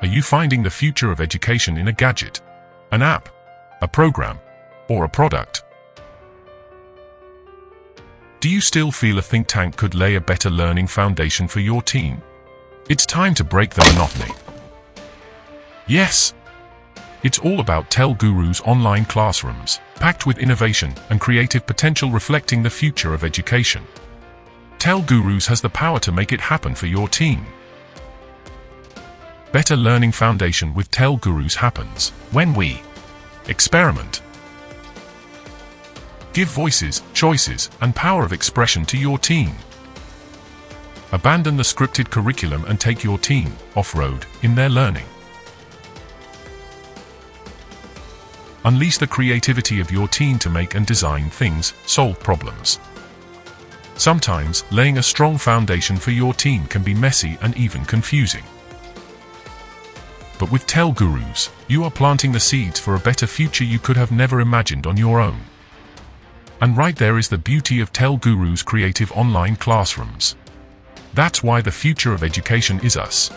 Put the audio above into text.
Are you finding the future of education in a gadget, an app, a program, or a product? Do you still feel a think tank could lay a better learning foundation for your team? It's time to break the monotony. Yes! It's all about TEL Gurus online classrooms, packed with innovation and creative potential reflecting the future of education. TEL Gurus has the power to make it happen for your team. Better learning foundation with TEL Gurus happens when we experiment. Give voices, choices, and power of expression to your team. Abandon the scripted curriculum and take your team off-road in their learning. Unleash the creativity of your team to make and design things, solve problems. Sometimes, laying a strong foundation for your team can be messy and even confusing. But with TEL Gurus, you are planting the seeds for a better future you could have never imagined on your own. And right there is the beauty of TEL Gurus' creative online classrooms. That's why the future of education is us.